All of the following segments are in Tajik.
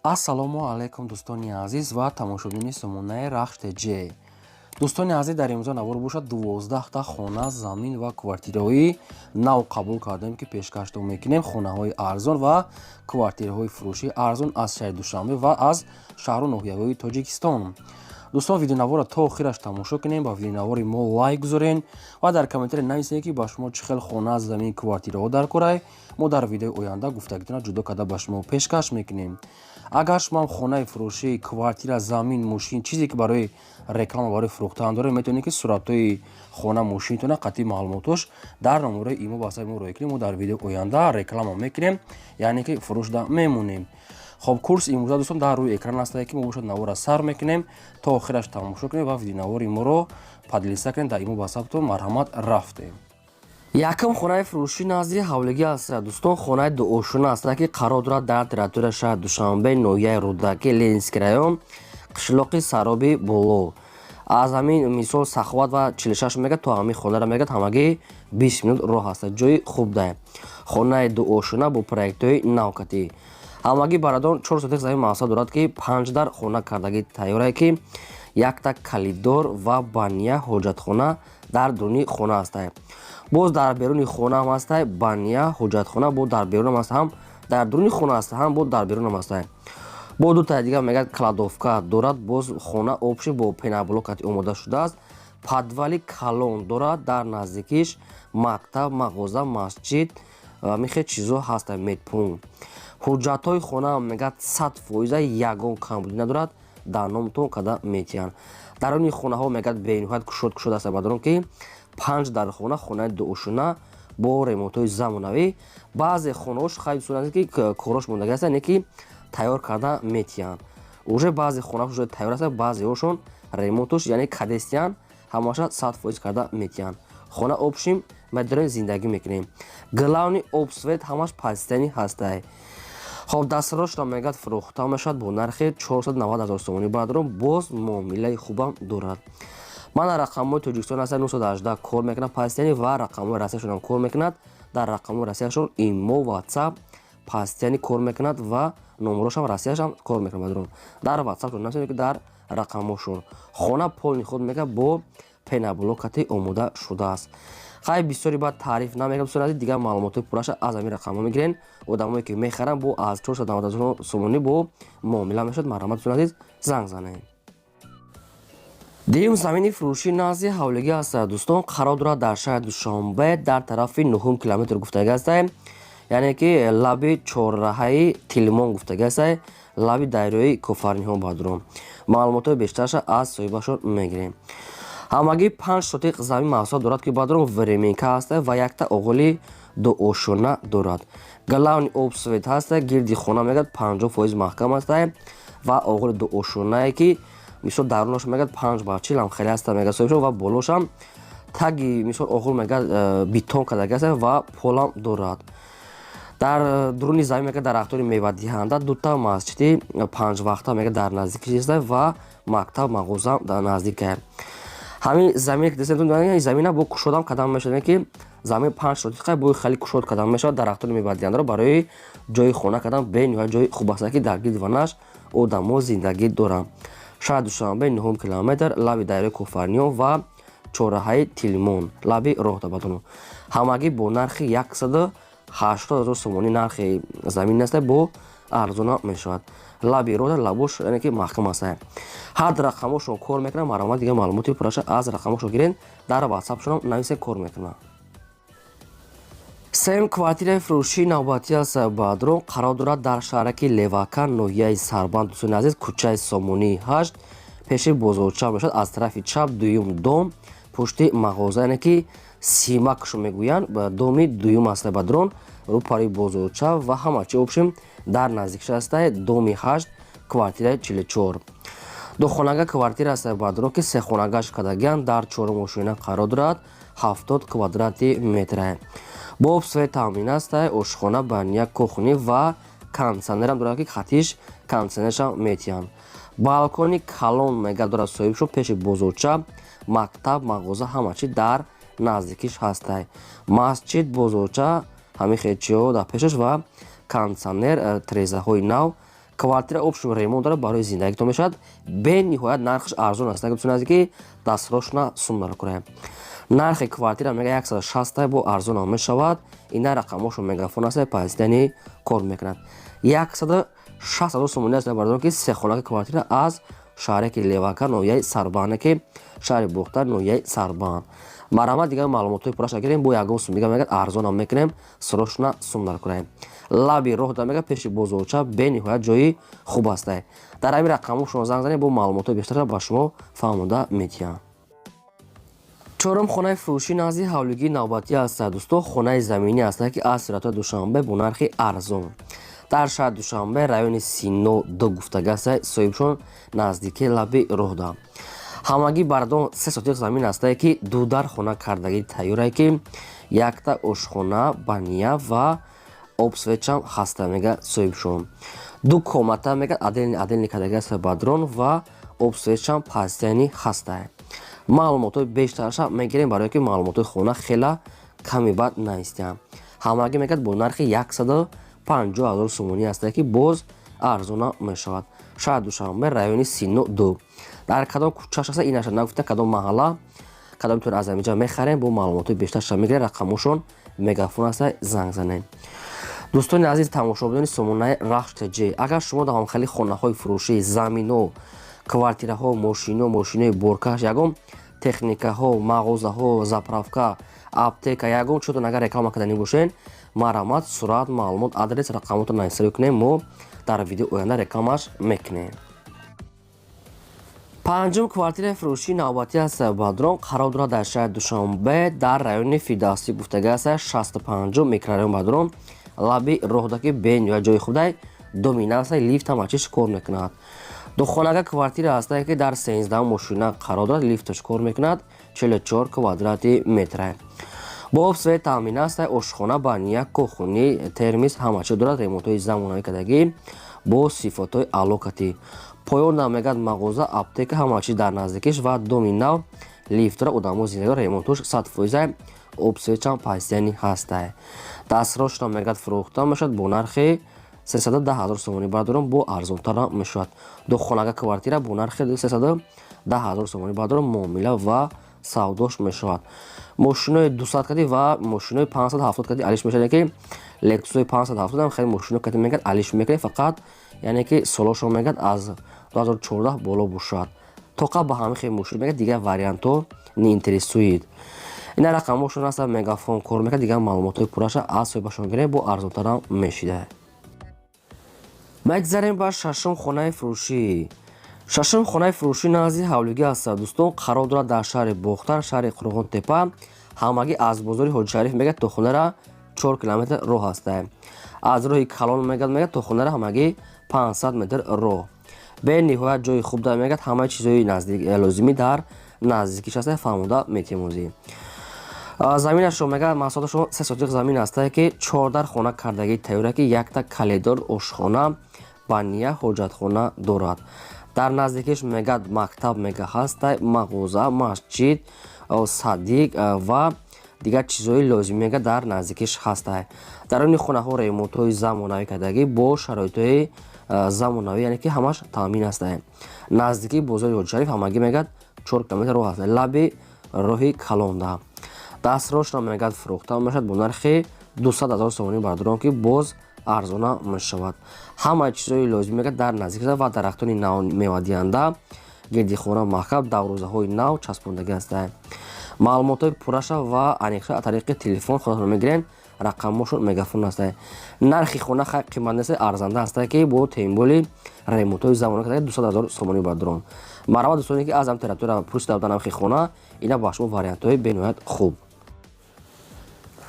ассалому алайкум дӯстони азиз ва тамошобини сомонаи рахш.tj. дӯстони азиз, дар имрӯза навор бошад 12та хона, замин ва квартираҳои нав қабул кардем, ки пешкашто мекунем хонаҳои арзон ва квартираҳои фурӯши арзон аз шаҳри Душанбе ва аз шаҳру ноҳияҳои Тоҷикистон. дӯстон, видеонавора то охираш тамошо кунем, ба видеонавори мо лайк гузорен ва дар комментаре нависед, ки ба шумо чӣ хел хона, замин, квартираҳо дар корай. мо дар видеои оянда гуфтагитона ҷудо карда ба шумо пешкаш мекунем. агар шумо хонаи фурӯшӣ, квартира, замин, мошин, чизе ки барои реклама, барои фурӯхтан доред, метавонед ки суратҳои хона, мошинтона қатъи маълумотош дар номерои имо ба ҳасаби мо роя кунед. мо дар видеои оянда реклама мекунем, яъне ки фурӯшда мемонем. хоб, курс имрӯза дӯстон дар рӯи экран ҳастае, ки мо бошад навора сар мекунем, то охираш тамошо кунем ва видеонавори моро падлиса кунем. дар имо ба ҳасабтон марҳамат рафтем. якум хонаи фурӯшӣ назди ҳавлигӣ аст дӯстон. хонаи дуошуна аст, ки қарор дорад дар территорияи шаҳри Душанбе, ноҳияи Рӯдаки, Ленинский район, қишлоқи Сароби Боло. аз ҳамин мисол Саховат ва 46 мегад то ҳамин хонара мегад ҳамагӣ 20 минут роҳ аст. ҷои хуб дай. хонаи дуошуна бо проектҳои навкатӣ. ҳамагӣ барадон 4 сотик замин маҳсул дорад, ки 5 дар хона кардагӣ тайёрае, ки якта калиддор ва баня ҳоҷатхона дар дуруни хона астае. боз дар беруни хона ҳам астае баня ҳоҷатхона, бо дар берун аст, ҳам дар дуруни хона аст, ҳам бо дар берун ҳам астае. бо дутаи дигар мегӯяд кладовка дорад. боз хона обши бо пеноблокати омода шудааст. подвали калон дорад. дар наздикиш мактаб, мағоза, масҷид, михел чизо ҳастае. медпункт. ҳуҷҷатҳои хона ҳам мегӯяд 100% ягон камбудӣ надорад. дар номтон карда метиҳанд. даруни хонаҳо мегӯяд бениҳоят кушод аст, бадарон ки 5 дар хона, хонаи дуошуна бо ремонтҳои замонавӣ. баъзе хонаҳош хай дӯстон, ки корош мондагӣ аст, яъне ки тайёр карда метиҳанд. уже баъзе хонаҳо тайёр аст, баъзеҳошон ремонтош, яъне кадестиян, ҳамаша 100% карда метиҳанд. хона обшим медорем, зиндагӣ мекунем. главни обсвет ҳамаш пастяни ҳастае. хоб, дастарошам мегӯяд фурӯхта мешавад бо нархи 490 000 сомонӣ. баъдарон боз муомилаи хубам дорад. ман дар рақамҳои Тоҷикистон ҳастам 918 кор мекунад пастяни ва рақамҳои расмияшонам кор мекунад. дар рақамҳои расмияшон имо, ватсап, пастяни кор мекунад ва номерошам расмияшам кор мекунад. бадарон дар ватсап намесонед, ки дар рақамҳошон хона полни худ мегӯяд бо пеноблокати омода шудааст. хай бисёри баъд таъриф намегӯям дӯстони, дигар маълумоти пурраша аз ҳамин рақамҳо мегирен. одамое ки мехаранд бо аз 490 000 сомонӣ бо муомила мешавад. марҳамат дӯстони азиз, занг занед. дуюм замини фурӯши назди ҳавлигӣ аст дӯстон. қарор дорад дар шаҳри Душанбе, дар тарафи 9 километр гуфтагӣ астае, яъне ки лаби чорраҳаи Тилмон гуфтагӣ астае, лаби дарёи Кофарниҳо. бадарон маълумотҳои бештараша аз соҳибашон мегирем. ҳамагӣ 5 сотиқ замин маҳсул дорад, ки бадарон временка астае ва якта оғили дуошуна дорад. главни обсвет астае. гирди хона мегӯяд 50% маҳкам астае ва оғили дуошунае, ки мисол дарунаш мегӯяд 5x40 ҳам хеле аста мегӯяд соҳибшон ва болошам таги мисол оғил мегӯяд битон кардагӣ астае ва полам дорад. дар дуруни замин мегӯяд дарахтори мевадиҳанда, дута масҷиди 5 вақта мегӯяд дар наздикиш астае ва мактаб, мағоза дар наздикае. ҳамин замине ки дестон замина бо кушодам кардам мешавад, ки замин 5 сотиқа бо хеле кушод кардам мешавад. дарахтори мевадиҳандаро барои ҷои хона кардам бениҳоят ҷои хуб аст, ки дар гирди ванаш одамо зиндагӣ доранд. шаҳри Душанбе 9 километр, лаби дарёи Кофарниҳо ва чорраҳаи Тилмон, лаби роҳ табадон. ҳамагӣ бо нархи 180 000 сомонӣ нархи замин аст, бо арзона мешавад. лаби роҳ лабош, яъне ки маҳкам астае. ҳар рақамошон кор мекунад. марҳамат, дигар маълумоти пурраша аз рақамошон гирен. дар ватсапшонам нависед, кор мекунад. сем квартираи фурӯшии навбатӣ аст баъдро. қарор дорад дар шаҳраки Левака, ноҳияи Сарбанд, дӯстони азиз, кӯчаи Сомонии 8, пеши бозорча мешавад. аз тарафи чап дуюм дом, пушти мағоза, яъне ки симакшо мегӯянд, доми дуюм аст бадрон, рӯпари бозорча ва ҳама чи обшим дар наздикиш астае. доми 8, квартираи 44. духонага квартира аст баъдро, ки сехонагаш кардагианд. дар 4-ошина қарор дорад. 70 квадрати метрае. бо обсвет таъмин астае. ошхона, баня, кухни ва кондитсионерам дорад, ки хатиш кондитсионершам метиҳанд. балкони калон мегӯяд дорад соҳибшон. пеши бозорча, мактаб, мағоза ҳама чи дар наздикиш ҳастае. масҷид, бозорча, ҳамин хелчиҳо дар пешаш ва кондитсионер, трезаҳои нав, квартира общего ремонтро барои зиндагитон мешавад. Бениҳоят нархаш арзон аст. Агар наздики дастрошна сум наркураем. нархи квартира мега 160 бо арзон мешавад. Ина рақамошо мегафон аст пазидани кор мекунад. 160,000 сомони аст бардорам ки сехонаки квартира аз шаҳре ки Левака ноҳияи Сарбане ки шаҳри Бухтар ноҳияи Сарбан. Марҳамат дигар маълумотҳои пурра шакирем бо ягон сум дигар мега арзонам мекунем срочно сум наркураем. лаби роҳ да мега пеши бозорча бениҳоят ҷои хуб аст. дар ҳамин рақамҳо шумо занг занед бо маълумотҳои бештар ба шумо фаҳмода медиҳам. чорум хонаи фурӯши назди ҳавлигии навбатӣ аст. дӯстон хонаи заминӣ аст ки аз сурати Душанбе бо нархи арзон дар шаҳри Душанбе райони Сино ду гуфтага аст. соҳибшон наздики лаби роҳ да ҳамагӣ бардон 3 сотиқ замин аст ки дудар хона кардагӣ тайёр ки якта ошхона бания ва обсвечам ҳаста мега соҳибшон. ду комата мега аделни кардагӣ аст бадрон ва обсвечам пазитани ҳаста. маълумотҳои бештарша мегирем барое ки маълумотҳои хона хела ками бад наистиам. ҳамагӣ мегӯяд бо нархи 150,000 сомонӣ аст ки боз арзона мешавад. шаҳри Душанбе райони Сино ду дар кадом кӯчаш аст инаша нагуфта кадом маҳалла кадом метавонед аз аминҷа мехарем бо маълумотҳои бештарша мегирем рақамошон мегафон аст занг занем. дӯстони азиз тамошобинони сомонаи Рахш ТЖ агар шумо дар ҳамхали хонаҳои фурӯшӣ замино квартираҳо мошинои боркаш ягон техникаҳо мағозаҳо заправка аптека ягон чӯтон агар реклама карданӣ бошен марҳамат сурат маълумот адрес рақамотро нависарӣ кунем мо дар видео оянда рекламаш мекунем. панҷум квартираи фурӯшии навбатӣ аст бадрон қарор дорад дар шаҳри Душанбе дар райони Фидавсӣ гуфтага аст 65 микрорайон бадрон лаби роҳдаки бениҳоят ҷои хубдай домина аст лифтам ачиш кор мекунад. духонага квартира аст ки дар 13 мошина қарор дорад лифташ кор мекунад 44 квадрати метр. бо обсвет таъмин аст ошхона бания кухни термис ҳамачи дорад ремонтҳои замонавӣ кардагӣ бо сифотҳои алокатӣ поён намегад мағоза аптека ҳамачи дар наздикиш ва доминав лифтра одамо зиндаги ремонтуш 100% обсветчам пазитани ҳаст. дастрошна мегад фурӯхта мешавад бо нархи 310,000 сомонӣ бардорам бо арзонтара мешавад. духонага квартира бо нархи 310,000 сомонӣ бардорам муомила ва савдош мешавад. мошинои 200 кади ва мошинои 570 кади алиш мешавад ки лексусои 570 хеле мошино кади мегад алиш мекунад фақат яъне ки солошо мегад аз 2014 боло бошад. тоқа ба ҳамин хеле мошино мегад дигар вариантҳо не интересуид. ина рақамошон аст мегафон кор мекунад дигар маълумотҳои пурраша аз соҳибашон гирем бо арзонтара мешида. мегзарем ба шашум хонаи фурӯшӣ. шашум хонаи фурӯшӣ назди ҳавлигӣ аст. дӯстон қарор дорад дар шаҳри Бухтар шаҳри Қурғонтепа ҳамагӣ аз бозори ҳоҷишариф мегӯяд то хонара 4 километр роҳ аст. аз роҳи калон мегӯяд то хонара ҳамагӣ 500 метр роҳ. бениҳоят ҷои хуб дар мегӯяд ҳамаи чизои лозимӣ дар наздикиш аст фаҳмода метемозӣ. заминашо мегӯяд маҳсулоташон 3 сотиқ замин аст ки 14 хона кардагӣ тайёр ки якта калидор ошхона бания ҳоҷатхона дорад. дар наздикиш мегӯяд мактаб мега ҳаст мағоза масҷид садиқ ва дигар чизои лозим мега дар наздикиш ҳаст. дарони хонаҳо ремонтҳои замонавӣ кардагӣ бо шароитҳои замонавӣ яъне ки ҳамаш таъмин аст. наздики бозори ҳоҷишариф ҳамагӣ мегӯяд 4 километр роҳ аст лаби роҳи калонда. дастрошна мегӯяд фурӯхта мешавад бо нархи 200,000 сомонӣ бардорон ки боз арзона мешавад. ҳамаи чизои лозим мегӯяд дар наздикиш ва дарахтони нав мевадиҳанда гирдихона маҳкам даврӯзаҳои нав часпондагӣ аст. маълумотҳои пурраша ва аниқша аз тариқи телефон худатон мегирен рақамошон мегафон аст. нархи хона хай қимат нест арзанда аст ки бо темболи ремонтҳои замона кардагӣ 200,000 сомонӣ бардорон. марҳамат дӯстоне ки аз ам тература пурсида будан нархи хона ина ба шумо вариантҳои бениҳоят хуб.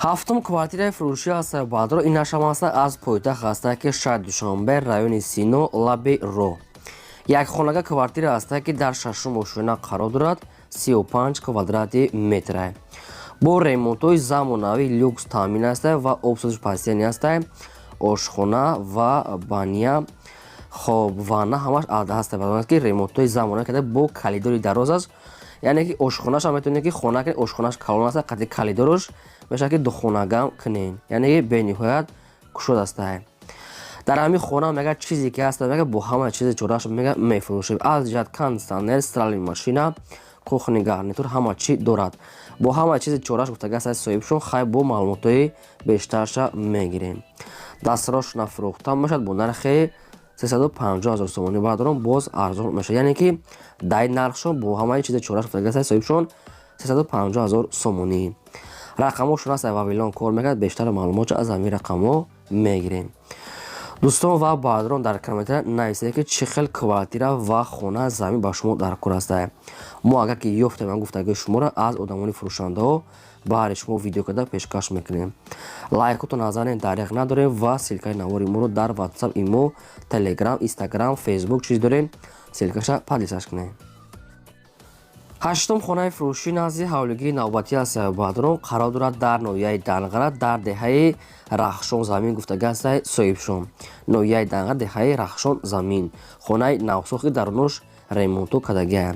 ҳафтум квартираи фурӯшӣ аст баъдро инашам аст аз пойтахт аст ки шаҳри Душанбе райони Сино лаби роҳ. якхонага квартира аст ки дар шашум ошина қарор дорад 35 квадрати метр. бо ремонтҳои замонавӣ люкс таъмин аст ва обсозиш пазитани аст. ошхона ва бания хоб ванна ҳамаш ҳаст ки ремонтҳои замонавӣ карда бо калидори дароз аст. яъне ки ошхонаш метавонед ки хона ки ошхонаш калон аст қати калидорош мешавад ки духонагам кунен яъне бениҳоят кушод аст. дар ҳамин хона мега чизе ки ҳаст мега бо ҳама чизи чораш мега мефурӯшем. Аз ҷиҳат кондиционер, стиральная машина, кухонный гарнитур ҳама чӣ дорад. Бо ҳама чизи чораш гуфтага сайт соҳибшон хай бо маълумотҳои бештарша мегирем. Дастрош фурӯхта мешавад бо нархи 350 000 сомонӣ. Баъдон боз арзон мешавад. Яъне ки дай нархшон бо ҳамаи чизи чораш гуфтага сайт соҳибшон 350 000 сомонӣ. Рақамошон аст Вавилон кор мекард. Бештар маълумотшо аз ҳамин рақамо мегирем. дӯстон ва баъдон дар комментар нависед ки чӣ хел квартира ва хона замин ба шумо дар кор аст. мо агар ки ёфтем ан гуфтагои шуморо аз одамони фурӯшандаҳо баҳри шумо видео карда пешкаш мекунем. лайкотон назанед, дариқ надорем ва силкаи навори моро дар WhatsApp, имо, Telegram, Instagram, Facebook чиз дорем. Силкаша подлисаш кунем. ҳаштум хонаи фурӯшӣ назди ҳавлигии навбатӣ аст. Баъдон қарор дорад дар ноҳияи Данғара дар деҳаи Рахшон замин гуфтага аст соҳибшон. ноҳияи Данғара деҳаи Рахшон замин. хонаи навсохи дарунош ремонту кардагия.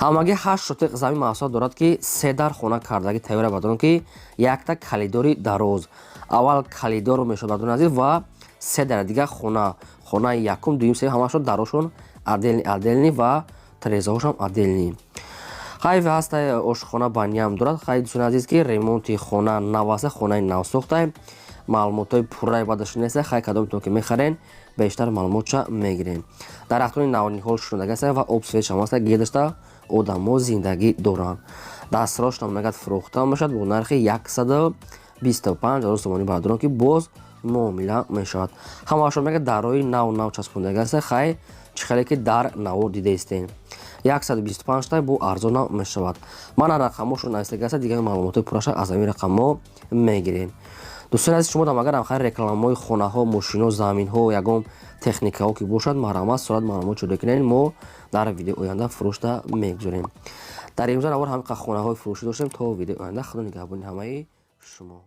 ҳамагӣ 8 шотиқ замин маҳсулот дорад ки 3 дар хона кардаги тайёра. Баъдон ки якта калидори дароз. аввал калидор мешавад баъдон назди ва 3 дар дига хонаи якум, дуюм, сеюм ҳамашон дарошон аделни ва трезаҳошам аделни. хайве ҳастай ошхона баниам дорад. хай дӯстони азиз ки ремонти хона нав аст, хонаи навсохта, маълумотҳои пурраи бадаш нест. хай кадомтон ки мехарен бештар маълумотша мегирем. дарахтони навниҳол шудаги аст ва обсветшам аст, гирдашта одамо зиндагӣ доранд. дастрошам мегад фурӯхта мешавад бо нархи 125 000 сомонӣ. баъдон ки боз муомила мешавад. ҳамаашон мегад дарои нав часпондаги аст. хай чӣ хеле ки дар навор дидаистен. 125 тай бо арзона мешавад. мана рақамошро навистаги аст. дигари маълумотҳои пурраша аз ҳамин рақамо мегирем. дӯстони азиз шумо дамагар ҳамхай рекламаҳои хонаҳо, мошинҳо, заминҳо, ягон техникаҳо ки бошад марҳамат соат маълумот шуда кунед. мо дар видеои оянда фурӯшта мегузорем. дар имрӯза навор ҳамин хонаҳои фурӯшӣ доштем. то видеои оянда худо нигаҳбони ҳамаи шумо.